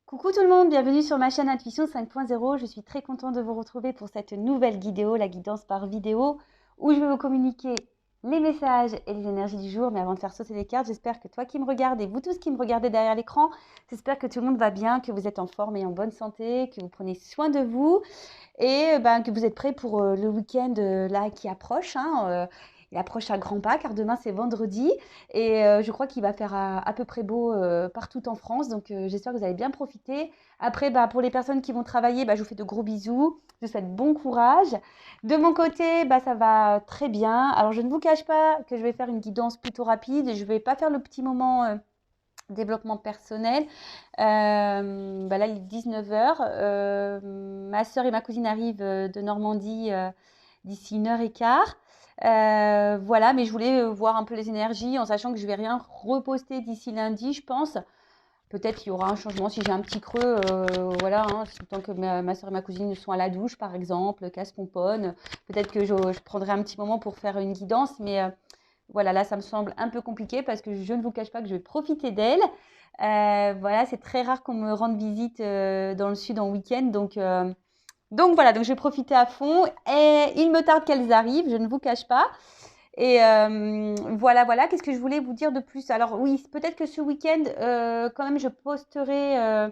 Coucou tout le monde, bienvenue sur ma chaîne Intuition 5.0. Je suis très contente de vous retrouver pour cette nouvelle vidéo, la guidance par vidéo, où je vais vous communiquer les messages et les énergies du jour. Mais avant de faire sauter les cartes, j'espère que toi qui me regardes et vous tous qui me regardez derrière l'écran, j'espère que tout le monde va bien, que vous êtes en forme et en bonne santé, que vous prenez soin de vous et que vous êtes prêts pour le week-end là qui approche. Il approche à grands pas car demain c'est vendredi et je crois qu'il va faire à peu près beau partout en France. Donc j'espère que vous allez bien profiter. Après, pour les personnes qui vont travailler, je vous fais de gros bisous. Je vous souhaite bon courage. De mon côté, ça va très bien. Alors je ne vous cache pas que je vais faire une guidance plutôt rapide. Je ne vais pas faire le petit moment développement personnel. Là, il est 19h. Ma soeur et ma cousine arrivent de Normandie d'ici 1h15. Voilà, mais je voulais voir un peu les énergies en sachant que je ne vais rien reposter d'ici lundi, je pense. Peut-être qu'il y aura un changement si j'ai un petit creux, voilà, tant que ma soeur et ma cousine sont à la douche, par exemple, qu'elles se pomponnent. Peut-être que je prendrai un petit moment pour faire une guidance, mais voilà, là, ça me semble un peu compliqué parce que je ne vous cache pas que je vais profiter d'elle. Voilà, c'est très rare qu'on me rende visite dans le sud en week-end, donc voilà, donc je vais profiter à fond. Et il me tarde qu'elles arrivent, je ne vous cache pas. Et voilà, qu'est-ce que je voulais vous dire de plus? Alors oui, peut-être que ce week-end, quand même, je posterai,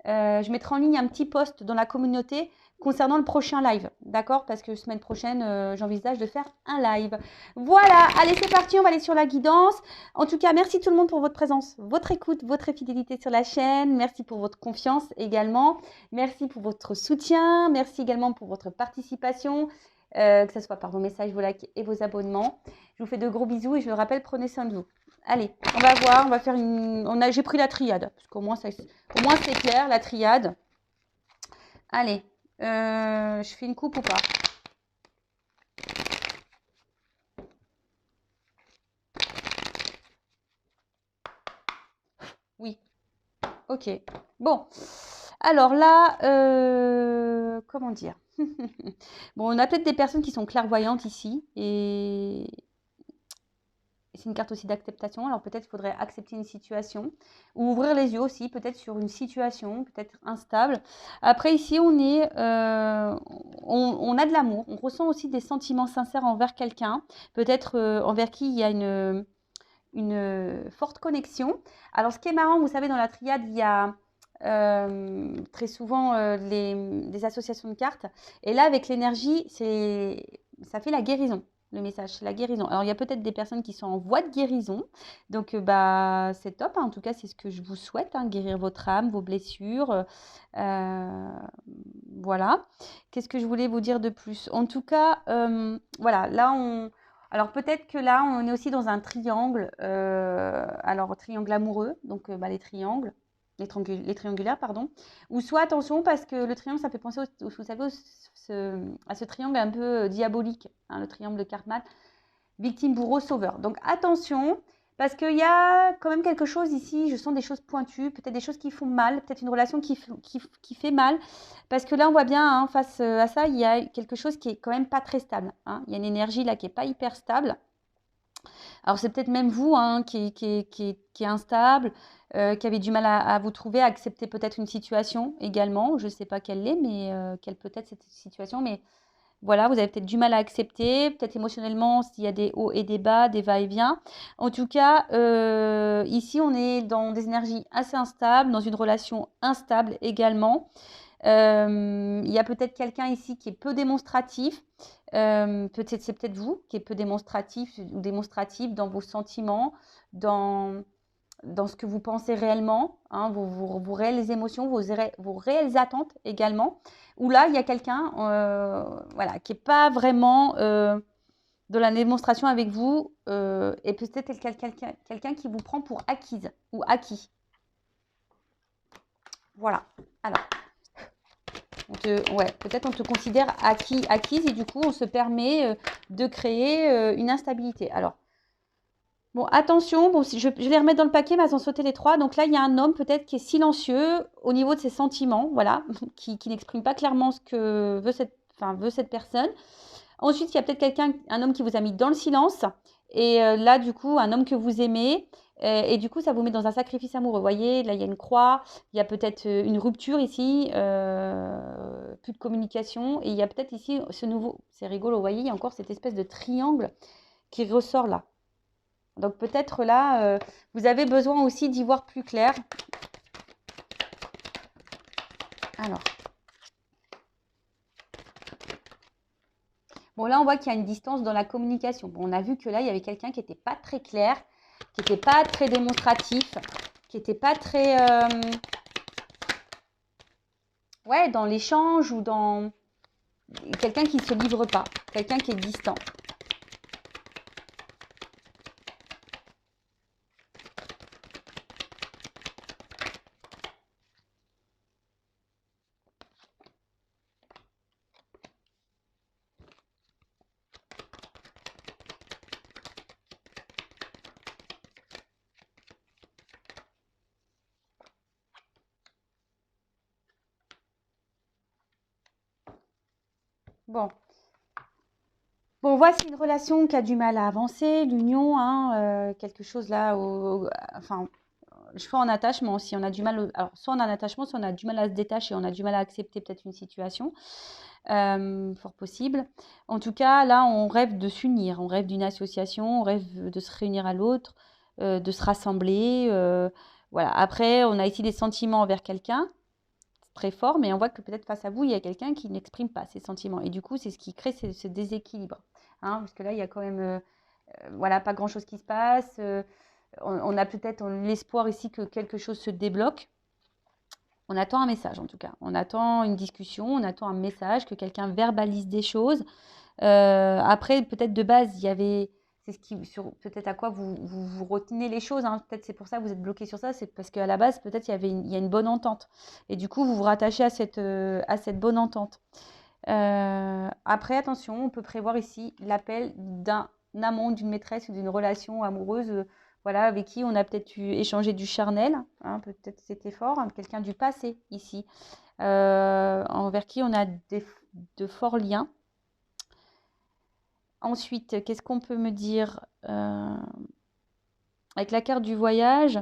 je mettrai en ligne un petit post dans la communauté concernant le prochain live, d'accord? Parce que semaine prochaine, j'envisage de faire un live. Voilà, allez, c'est parti, on va aller sur la guidance. En tout cas, merci tout le monde pour votre présence, votre écoute, votre fidélité sur la chaîne. Merci pour votre confiance également. Merci pour votre soutien. Merci également pour votre participation, que ce soit par vos messages, vos likes et vos abonnements. Je vous fais de gros bisous et je vous rappelle, prenez soin de vous. Allez, on va voir, on va faire une... J'ai pris la triade, parce qu'au moins, au moins c'est clair, la triade. Allez, je fais une coupe ou pas? Oui, ok. Bon, alors là, comment dire? Bon, on a peut-être des personnes qui sont clairvoyantes ici, et c'est une carte aussi d'acceptation. Alors peut-être qu'il faudrait accepter une situation ou ouvrir les yeux aussi, peut-être sur une situation, peut-être instable. Après ici, on a de l'amour. On ressent aussi des sentiments sincères envers quelqu'un, peut-être envers qui il y a une forte connexion. Alors ce qui est marrant, vous savez, dans la triade, il y a très souvent des associations de cartes. Et là, avec l'énergie, ça fait la guérison. Le message, c'est la guérison. Alors, il y a peut-être des personnes qui sont en voie de guérison. Donc, c'est top. En tout cas, c'est ce que je vous souhaite, guérir votre âme, vos blessures. Voilà. Qu'est-ce que je voulais vous dire de plus? En tout cas, voilà, là, alors peut-être que là, on est aussi dans un triangle. Alors, triangle amoureux, donc les triangles. Les triangulaires, pardon. Ou soit attention, parce que le triangle, ça fait penser, vous savez, à ce triangle un peu diabolique, le triangle de Karpman, victime, bourreau, sauveur. Donc attention, parce qu'il y a quand même quelque chose ici, je sens des choses pointues, peut-être des choses qui font mal, peut-être une relation qui fait mal, parce que là, on voit bien, face à ça, il y a quelque chose qui est quand même pas très stable. Il y a une énergie là qui est pas hyper stable. Alors c'est peut-être même vous qui est instable, qui avez du mal à vous trouver, à accepter peut-être une situation également. Je ne sais pas quelle est, mais quelle peut être cette situation. Mais voilà, vous avez peut-être du mal à accepter, peut-être émotionnellement, s'il y a des hauts et des bas, des va-et-vient. En tout cas, ici, on est dans des énergies assez instables, dans une relation instable également. Il y a peut-être quelqu'un ici qui est peu démonstratif. C'est peut-être vous qui est peu démonstratif ou démonstrative dans vos sentiments, dans ce que vous pensez réellement, vos réelles émotions, vos réelles attentes également. Où là, il y a quelqu'un voilà, qui n'est pas vraiment de la démonstration avec vous et peut-être quelqu'un qui vous prend pour acquise ou acquis. Voilà. Alors, peut-être on te considère acquise et du coup, on se permet de créer une instabilité. Alors, bon, attention, je vais les remettre dans le paquet, mais sans sauter les trois. Donc là, il y a un homme peut-être qui est silencieux au niveau de ses sentiments, voilà, qui n'exprime pas clairement ce que veut cette personne. Ensuite, il y a peut-être un homme qui vous a mis dans le silence. Et là, du coup, un homme que vous aimez, Et du coup, ça vous met dans un sacrifice amoureux. Vous voyez, là, il y a une croix, il y a peut-être une rupture ici, plus de communication. Et il y a peut-être ici ce nouveau, c'est rigolo, vous voyez, il y a encore cette espèce de triangle qui ressort là. Donc peut-être là, vous avez besoin aussi d'y voir plus clair. Alors. Bon, là, on voit qu'il y a une distance dans la communication. Bon, on a vu que là, il y avait quelqu'un qui n'était pas très clair, qui n'était pas très démonstratif, qui n'était pas très... ouais, dans l'échange ou dans... Quelqu'un qui ne se livre pas, quelqu'un qui est distant. Bon. Bon, voici une relation qui a du mal à avancer, l'union, hein, quelque chose là, enfin, soit en attachement, si on a du mal, alors soit on a un attachement, soit on a du mal à se détacher, on a du mal à accepter peut-être une situation, fort possible. En tout cas, là, on rêve de s'unir, on rêve d'une association, on rêve de se réunir à l'autre, de se rassembler, voilà. Après, on a ici des sentiments envers quelqu'un, très fort, mais on voit que peut-être face à vous, il y a quelqu'un qui n'exprime pas ses sentiments. Et du coup, c'est ce qui crée ce déséquilibre. Hein, parce que là, il y a quand même voilà, pas grand-chose qui se passe. On a peut-être l'espoir ici que quelque chose se débloque. On attend un message en tout cas. On attend une discussion, on attend un message, que quelqu'un verbalise des choses. Après, peut-être de base, il y avait... C'est ce qui, peut-être à quoi vous retenez les choses. Hein. Peut-être c'est pour ça que vous êtes bloqué sur ça. C'est parce qu'à la base, peut-être il y a une bonne entente. Et du coup, vous vous rattachez à cette bonne entente. Après, attention, on peut prévoir ici l'appel d'un amant, d'une maîtresse ou d'une relation amoureuse, voilà, avec qui on a peut-être échangé du charnel, hein, peut-être c'était fort, hein, quelqu'un du passé ici, envers qui on a de forts liens. Ensuite, qu'est-ce qu'on peut me dire avec la carte du voyage?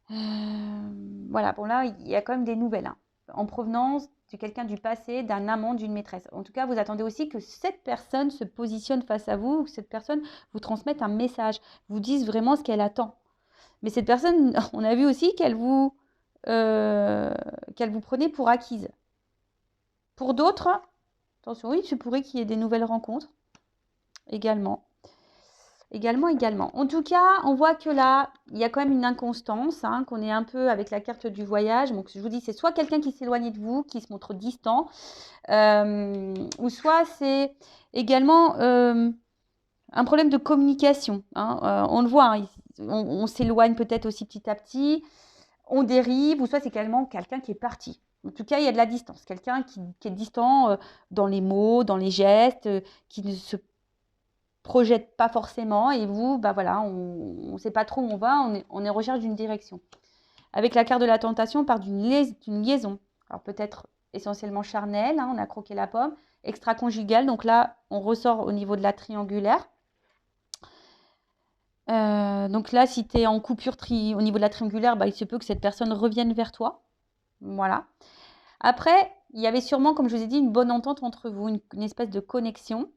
Voilà, bon là, il y a quand même des nouvelles, hein, en provenance de quelqu'un du passé, d'un amant, d'une maîtresse. En tout cas, vous attendez aussi que cette personne se positionne face à vous, que cette personne vous transmette un message, vous dise vraiment ce qu'elle attend. Mais cette personne, on a vu aussi qu'elle vous prenait pour acquise. Pour d'autres, attention, oui, il se pourrait qu'il y ait des nouvelles rencontres également. Également. En tout cas, on voit que là, il y a quand même une inconstance, hein, qu'on est un peu avec la carte du voyage. Donc, je vous dis, c'est soit quelqu'un qui s'éloigne de vous, qui se montre distant, ou soit c'est également un problème de communication. Hein. On le voit, hein, on s'éloigne peut-être aussi petit à petit, on dérive, ou soit c'est également quelqu'un qui est parti. En tout cas, il y a de la distance. Quelqu'un qui est distant dans les mots, dans les gestes, qui ne se projette pas forcément, et vous, bah voilà, on ne sait pas trop où on va, on est en recherche d'une direction. Avec la carte de la tentation, on part d'une liaison. Alors peut-être essentiellement charnelle, hein, on a croqué la pomme, extra-conjugale, donc là, on ressort au niveau de la triangulaire. Donc là, si tu es en coupure au niveau de la triangulaire, bah, il se peut que cette personne revienne vers toi. Voilà. Après, il y avait sûrement, comme je vous ai dit, une bonne entente entre vous, une espèce de connexion.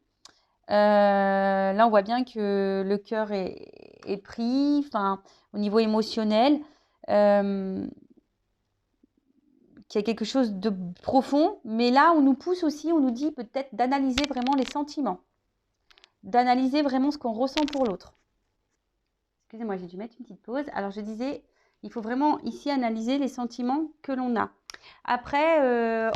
Là, on voit bien que le cœur est pris, enfin, au niveau émotionnel, qu'il y a quelque chose de profond. Mais là, on nous pousse aussi, on nous dit peut-être d'analyser vraiment les sentiments, d'analyser vraiment ce qu'on ressent pour l'autre. Excusez-moi, j'ai dû mettre une petite pause. Alors, je disais, il faut vraiment ici analyser les sentiments que l'on a. Après,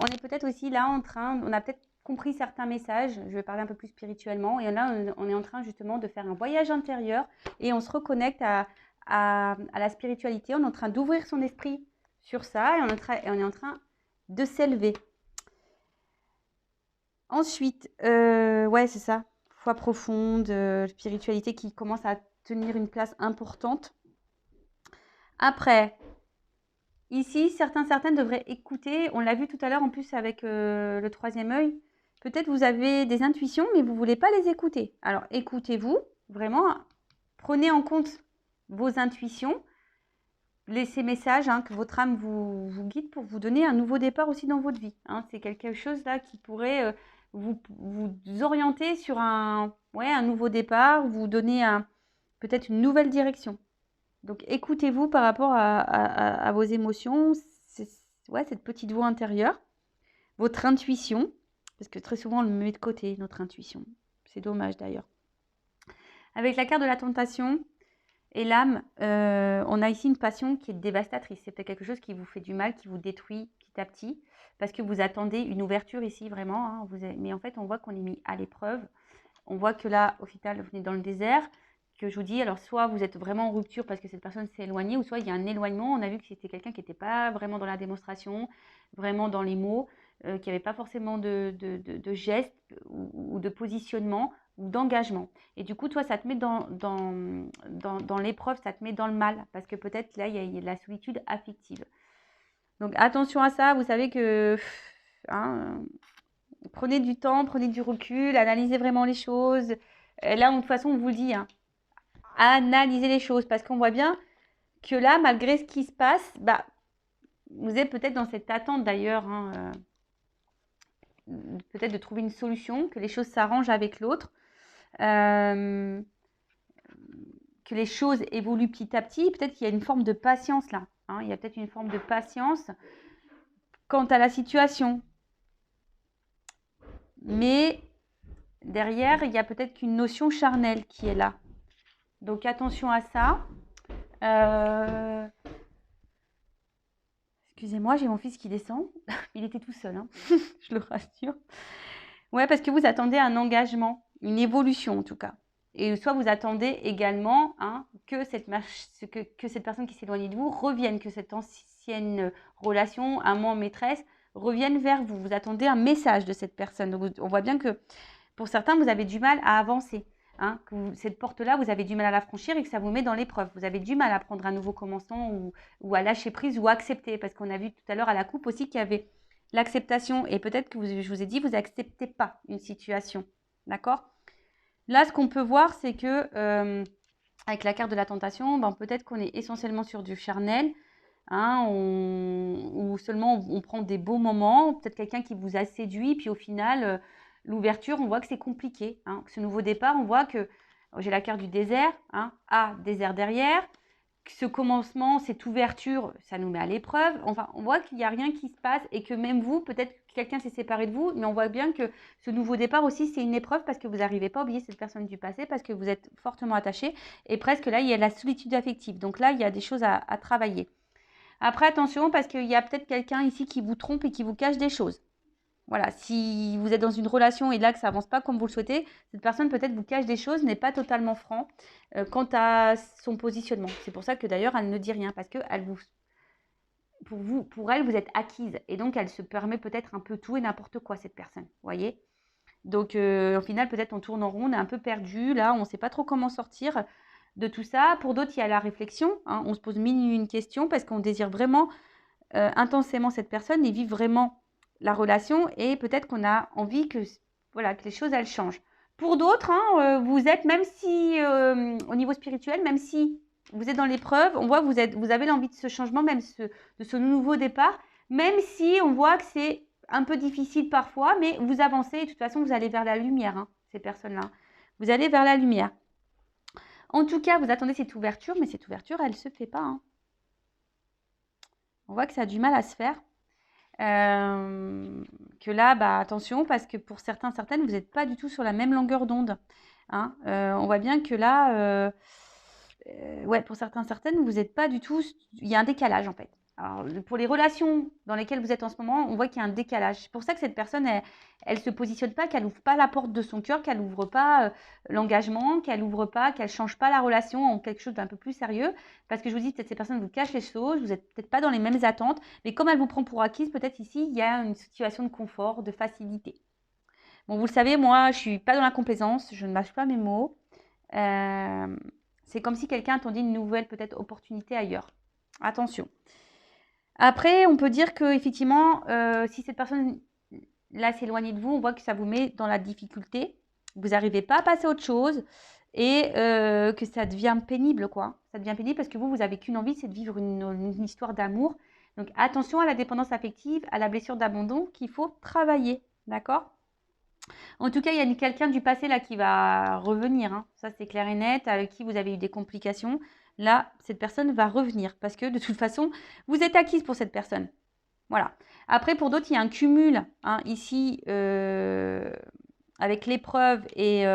on est peut-être aussi là on a peut-être compris certains messages, je vais parler un peu plus spirituellement, et là, on est en train justement de faire un voyage intérieur et on se reconnecte à la spiritualité, on est en train d'ouvrir son esprit sur ça et on est en train de s'élever. Ensuite, ouais, c'est ça, foi profonde, spiritualité qui commence à tenir une place importante. Après, ici, certaines devraient écouter. On l'a vu tout à l'heure en plus avec le troisième œil. Peut-être vous avez des intuitions, mais vous ne voulez pas les écouter. Alors, écoutez-vous, vraiment, prenez en compte vos intuitions, ces messages que votre âme vous guide pour vous donner un nouveau départ aussi dans votre vie. C'est quelque chose là qui pourrait vous orienter sur un nouveau départ, vous donner peut-être une nouvelle direction. Donc écoutez-vous par rapport à vos émotions, cette petite voix intérieure, votre intuition, parce que très souvent on le met de côté, notre intuition. C'est dommage d'ailleurs. Avec la carte de la tentation et l'âme, on a ici une passion qui est dévastatrice. C'est peut-être quelque chose qui vous fait du mal, qui vous détruit petit à petit, parce que vous attendez une ouverture ici vraiment. Mais en fait, on voit qu'on est mis à l'épreuve. On voit que là, au final, vous venez dans le désert, que je vous dis, alors soit vous êtes vraiment en rupture parce que cette personne s'est éloignée, ou soit il y a un éloignement. On a vu que c'était quelqu'un qui n'était pas vraiment dans la démonstration, vraiment dans les mots, qui n'avait pas forcément de gestes ou de positionnement ou d'engagement. Et du coup, toi, ça te met dans l'épreuve, ça te met dans le mal, parce que peut-être là, il y a de la solitude affective. Donc attention à ça, vous savez que prenez du temps, prenez du recul, analysez vraiment les choses. Là, de toute façon, on vous le dit, analysez les choses, parce qu'on voit bien que là, malgré ce qui se passe, vous êtes peut-être dans cette attente d'ailleurs, peut-être de trouver une solution, que les choses s'arrangent avec l'autre, que les choses évoluent petit à petit. Peut-être qu'il y a une forme de patience là. Il y a peut-être une forme de patience quant à la situation. Mais derrière, il y a peut-être qu'une notion charnelle qui est là. Donc attention à ça. Excusez-moi, j'ai mon fils qui descend. Il était tout seul, je le rassure. Ouais, parce que vous attendez un engagement, une évolution en tout cas. Et soit vous attendez également que cette personne qui s'éloigne de vous revienne, que cette ancienne relation, amant-maîtresse, revienne vers vous. Vous attendez un message de cette personne. Donc on voit bien que pour certains, vous avez du mal à avancer. Que cette porte-là, vous avez du mal à la franchir et que ça vous met dans l'épreuve. Vous avez du mal à prendre un nouveau commencement ou à lâcher prise ou à accepter. Parce qu'on a vu tout à l'heure à la coupe aussi qu'il y avait l'acceptation. Et peut-être que je vous ai dit, vous n'acceptez pas une situation. D'accord ? Là, ce qu'on peut voir, c'est que avec la carte de la tentation, peut-être qu'on est essentiellement sur du charnel. Ou seulement on prend des beaux moments. Peut-être quelqu'un qui vous a séduit. Puis au final... l'ouverture, on voit que c'est compliqué. Ce nouveau départ, on voit que j'ai la carte du désert, désert derrière. Ce commencement, cette ouverture, ça nous met à l'épreuve. Enfin, on voit qu'il n'y a rien qui se passe et que même vous, peut-être que quelqu'un s'est séparé de vous, mais on voit bien que ce nouveau départ aussi, c'est une épreuve parce que vous n'arrivez pas à oublier cette personne du passé, parce que vous êtes fortement attaché et presque là, il y a la solitude affective. Donc là, il y a des choses à travailler. Après, attention, parce qu'il y a peut-être quelqu'un ici qui vous trompe et qui vous cache des choses. Voilà, si vous êtes dans une relation et là que ça avance pas comme vous le souhaitez, cette personne peut-être vous cache des choses, n'est pas totalement franc quant à son positionnement. C'est pour ça que d'ailleurs, elle ne dit rien parce que pour elle, vous êtes acquise et donc elle se permet peut-être un peu tout et n'importe quoi, cette personne, voyez. Donc au final, peut-être on tourne en rond, on est un peu perdu, là, on ne sait pas trop comment sortir de tout ça. Pour d'autres, il y a la réflexion, on se pose mille et une questions parce qu'on désire vraiment intensément cette personne et vivre vraiment la relation et peut-être qu'on a envie que les choses elles changent. Pour d'autres, vous êtes, même si au niveau spirituel, même si vous êtes dans l'épreuve, on voit que vous avez l'envie de ce changement, même de ce nouveau départ, même si on voit que c'est un peu difficile parfois, mais vous avancez et de toute façon vous allez vers la lumière, ces personnes-là. Vous allez vers la lumière. En tout cas, vous attendez cette ouverture, mais cette ouverture, elle ne se fait pas. On voit que ça a du mal à se faire. Que là, attention, parce que pour certaines, vous n'êtes pas du tout sur la même longueur d'onde. On voit bien que là, pour certaines, vous n'êtes pas du tout... Il y a un décalage, en fait. Alors, pour les relations dans lesquelles vous êtes en ce moment, on voit qu'il y a un décalage. C'est pour ça que cette personne, elle se positionne pas, qu'elle n'ouvre pas la porte de son cœur, qu'elle n'ouvre pas l'engagement, qu'elle n'ouvre pas, qu'elle change pas la relation en quelque chose d'un peu plus sérieux. Parce que je vous dis, peut-être ces personnes vous cachent les choses, vous n'êtes peut-être pas dans les mêmes attentes, mais comme elle vous prend pour acquise, peut-être ici, il y a une situation de confort, de facilité. Bon, vous le savez, moi, je ne suis pas dans la complaisance, je ne mâche pas mes mots. C'est comme si quelqu'un attendait une nouvelle, peut-être, opportunité ailleurs. Attention. Après, on peut dire qu'effectivement, si cette personne-là s'éloigne de vous, on voit que ça vous met dans la difficulté. Vous n'arrivez pas à passer à autre chose. et que ça devient pénible, quoi. Ça devient pénible parce que vous avez qu'une envie, c'est de vivre une histoire d'amour. Donc attention à la dépendance affective, à la blessure d'abandon qu'il faut travailler, d'accord? En tout cas, il y a quelqu'un du passé là qui va revenir, hein. Ça c'est clair et net, avec qui vous avez eu des complications. Là, cette personne va revenir parce que de toute façon, vous êtes acquise pour cette personne. Voilà. Après, pour d'autres, il y a un cumul, hein, ici, avec l'épreuve et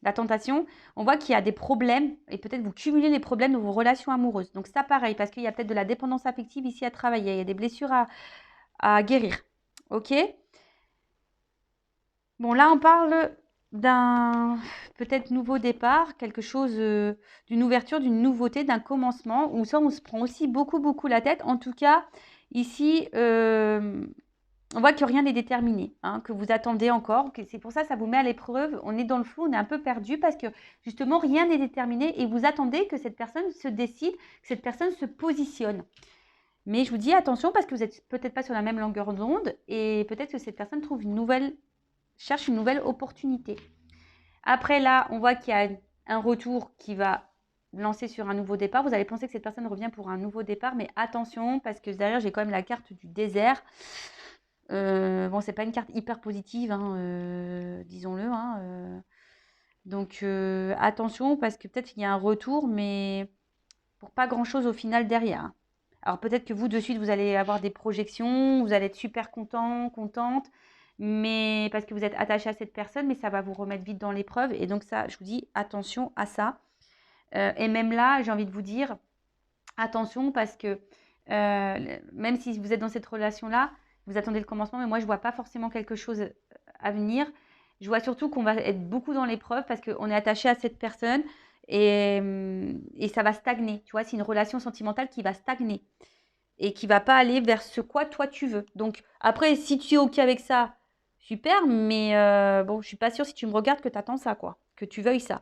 la tentation. On voit qu'il y a des problèmes et peut-être vous cumulez les problèmes de vos relations amoureuses. Donc ça, pareil, parce qu'il y a peut-être de la dépendance affective ici à travailler. Il y a des blessures à guérir. OK? Bon, là, on parle d'un peut-être nouveau départ, quelque chose, d'une ouverture, d'une nouveauté, d'un commencement, où ça, on se prend aussi beaucoup, beaucoup la tête. En tout cas, ici, on voit que rien n'est déterminé, hein, que vous attendez encore. C'est pour ça, ça vous met à l'épreuve. On est dans le flou, on est un peu perdu parce que justement, rien n'est déterminé et vous attendez que cette personne se décide, que cette personne se positionne. Mais je vous dis attention parce que vous n'êtes peut-être pas sur la même longueur d'onde et peut-être que cette personne cherche une nouvelle opportunité. Après là, on voit qu'il y a un retour qui va lancer sur un nouveau départ. Vous allez penser que cette personne revient pour un nouveau départ, mais attention parce que derrière, j'ai quand même la carte du désert. Bon, c'est pas une carte hyper positive, hein, disons-le, hein, donc attention parce que peut-être qu'il y a un retour, mais pour pas grand-chose au final derrière. Alors peut-être que vous, de suite, vous allez avoir des projections, vous allez être super content, contente, mais parce que vous êtes attaché à cette personne, mais ça va vous remettre vite dans l'épreuve. Et donc ça, je vous dis attention à ça. Et même là, j'ai envie de vous dire attention parce que même si vous êtes dans cette relation-là, vous attendez le commencement, mais moi, je ne vois pas forcément quelque chose à venir. Je vois surtout qu'on va être beaucoup dans l'épreuve parce qu'on est attaché à cette personne et ça va stagner. Tu vois, c'est une relation sentimentale qui va stagner et qui va pas aller vers ce quoi toi tu veux. Donc après, si tu es OK avec ça, super, mais bon, je suis pas sûre si tu me regardes que tu attends ça, quoi, que tu veuilles ça.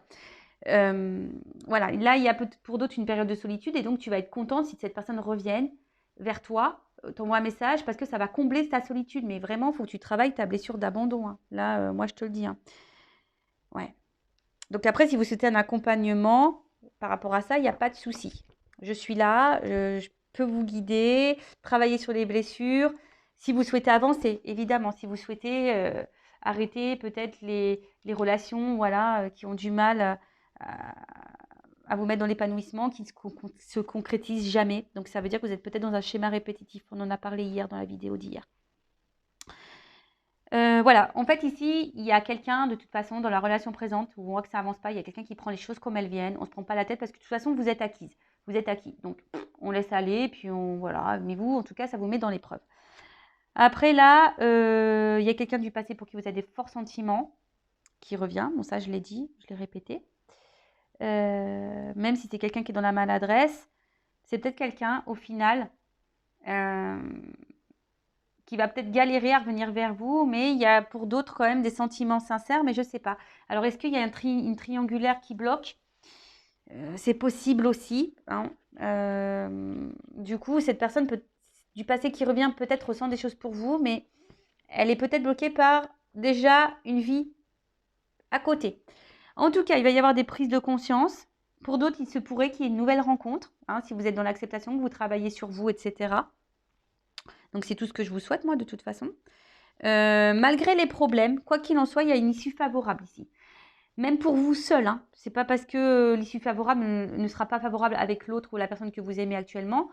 Voilà, là, il y a pour d'autres une période de solitude et donc tu vas être contente si cette personne revienne vers toi, t'envoie un message parce que ça va combler ta solitude. Mais vraiment, il faut que tu travailles ta blessure d'abandon, hein. Là, moi, je te le dis, hein. Ouais. Donc après, si vous souhaitez un accompagnement par rapport à ça, il n'y a pas de souci. Je suis là, je peux vous guider, travailler sur les blessures. Si vous souhaitez avancer, évidemment, si vous souhaitez arrêter peut-être les relations voilà, qui ont du mal à vous mettre dans l'épanouissement, qui ne se concrétisent jamais. Donc ça veut dire que vous êtes peut-être dans un schéma répétitif. On en a parlé hier dans la vidéo d'hier. Voilà, en fait ici, il y a quelqu'un de toute façon dans la relation présente où on voit que ça avance pas, il y a quelqu'un qui prend les choses comme elles viennent, on se prend pas la tête parce que de toute façon vous êtes acquise, vous êtes acquis. Donc on laisse aller, puis voilà, mais vous en tout cas ça vous met dans l'épreuve. Après là, il y a quelqu'un du passé pour qui vous avez des forts sentiments qui revient, bon ça je l'ai dit, je l'ai répété. Même si c'est quelqu'un qui est dans la maladresse, c'est peut-être quelqu'un au final qui va peut-être galérer à revenir vers vous, mais il y a pour d'autres quand même des sentiments sincères, mais je ne sais pas. Alors, est-ce qu'il y a une triangulaire qui bloque? C'est possible aussi, hein. Du coup, cette personne du passé qui revient peut-être ressent des choses pour vous, mais elle est peut-être bloquée par déjà une vie à côté. En tout cas, il va y avoir des prises de conscience. Pour d'autres, il se pourrait qu'il y ait une nouvelle rencontre, hein, si vous êtes dans l'acceptation, que vous travaillez sur vous, etc. Donc, c'est tout ce que je vous souhaite, moi, de toute façon. Malgré les problèmes, quoi qu'il en soit, il y a une issue favorable ici. Même pour vous seul, hein. C'est pas parce que l'issue favorable ne sera pas favorable avec l'autre ou la personne que vous aimez actuellement,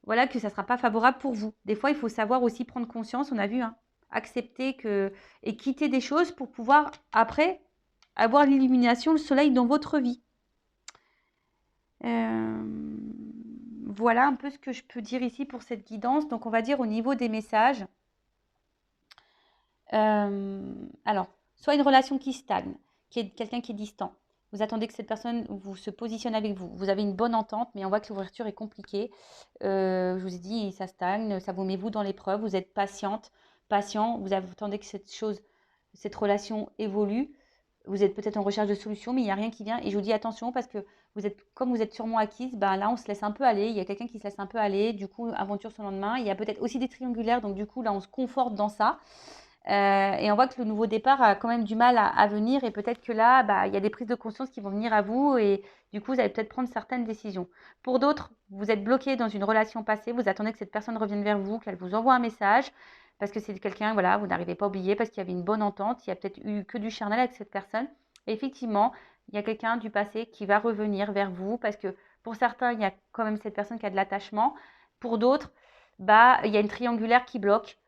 voilà, que ça ne sera pas favorable pour vous. Des fois, il faut savoir aussi prendre conscience, on a vu, hein, accepter et quitter des choses pour pouvoir, après, avoir l'illumination, le soleil dans votre vie. Voilà un peu ce que je peux dire ici pour cette guidance. Donc, on va dire au niveau des messages. Alors, soit une relation qui stagne, qui est quelqu'un qui est distant. Vous attendez que cette personne se positionne avec vous. Vous avez une bonne entente, mais on voit que l'ouverture est compliquée. Je vous ai dit, ça stagne, ça vous met vous dans l'épreuve. Vous êtes patient. Vous attendez que cette relation évolue. Vous êtes peut-être en recherche de solutions, mais il n'y a rien qui vient. Et je vous dis attention parce que comme vous êtes sûrement acquise, ben là, on se laisse un peu aller. Il y a quelqu'un qui se laisse un peu aller. Du coup, aventure sur le lendemain. Il y a peut-être aussi des triangulaires. Donc, du coup, là, on se conforte dans ça. Et on voit que le nouveau départ a quand même du mal à venir et peut-être que là, bah, il y a des prises de conscience qui vont venir à vous et du coup, vous allez peut-être prendre certaines décisions. Pour d'autres, vous êtes bloqué dans une relation passée, vous attendez que cette personne revienne vers vous, qu'elle vous envoie un message parce que c'est quelqu'un, voilà, vous n'arrivez pas à oublier parce qu'il y avait une bonne entente, il y a peut-être eu que du charnel avec cette personne. Et effectivement, il y a quelqu'un du passé qui va revenir vers vous parce que pour certains, il y a quand même cette personne qui a de l'attachement. Pour d'autres, bah, il y a une triangulaire qui bloque.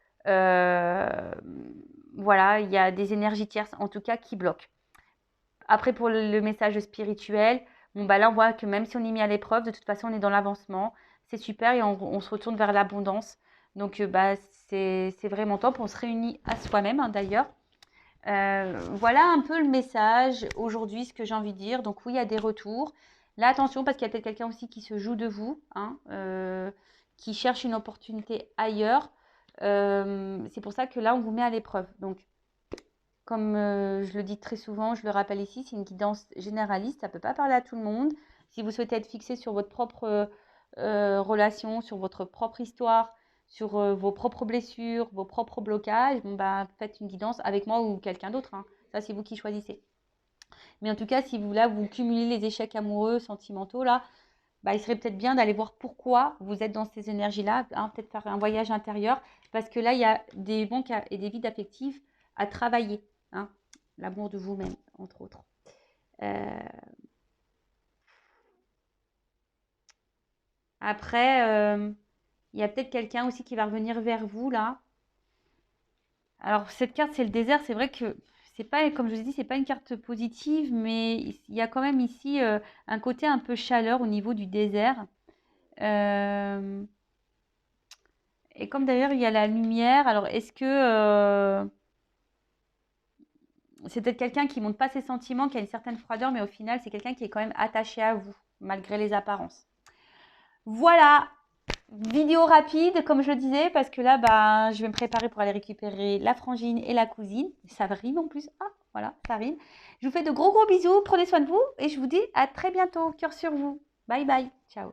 Voilà, il y a des énergies tierces en tout cas qui bloquent. Après, pour le message spirituel, bon, bah là, on voit que même si on est mis à l'épreuve, de toute façon, on est dans l'avancement. C'est super et on se retourne vers l'abondance. Donc, bah, c'est vraiment top. On se réunit à soi-même, hein, d'ailleurs. Voilà un peu le message aujourd'hui, ce que j'ai envie de dire. Donc, oui, il y a des retours. Là, attention, parce qu'il y a peut-être quelqu'un aussi qui se joue de vous, hein, qui cherche une opportunité ailleurs. C'est pour ça que là, on vous met à l'épreuve. Donc, comme je le dis très souvent, je le rappelle ici, c'est une guidance généraliste, ça ne peut pas parler à tout le monde. Si vous souhaitez être fixé sur votre propre relation, sur votre propre histoire, sur vos propres blessures, vos propres blocages, bon, bah, faites une guidance avec moi ou quelqu'un d'autre, hein. Ça, c'est vous qui choisissez. Mais en tout cas, si vous, là, vous cumulez les échecs amoureux, sentimentaux, là, bah, il serait peut-être bien d'aller voir pourquoi vous êtes dans ces énergies-là, hein, peut-être faire un voyage intérieur, parce que là, il y a des manques et des vides affectifs à travailler, hein. L'amour de vous-même, entre autres. Après, il y a peut-être quelqu'un aussi qui va revenir vers vous, là. Alors, cette carte, c'est le désert. C'est vrai que c'est pas, comme je vous ai dit, c'est pas une carte positive, mais il y a quand même ici un côté un peu chaleur au niveau du désert. Euh, Et comme d'ailleurs il y a la lumière, alors est-ce que c'est peut-être quelqu'un qui ne montre pas ses sentiments, qui a une certaine froideur, mais au final c'est quelqu'un qui est quand même attaché à vous, malgré les apparences. Voilà, vidéo rapide, comme je le disais, parce que là, bah, je vais me préparer pour aller récupérer la frangine et la cousine. Ça rime en plus. Ah, voilà, ça rime. Je vous fais de gros bisous, prenez soin de vous et je vous dis à très bientôt. Cœur sur vous. Bye bye, ciao.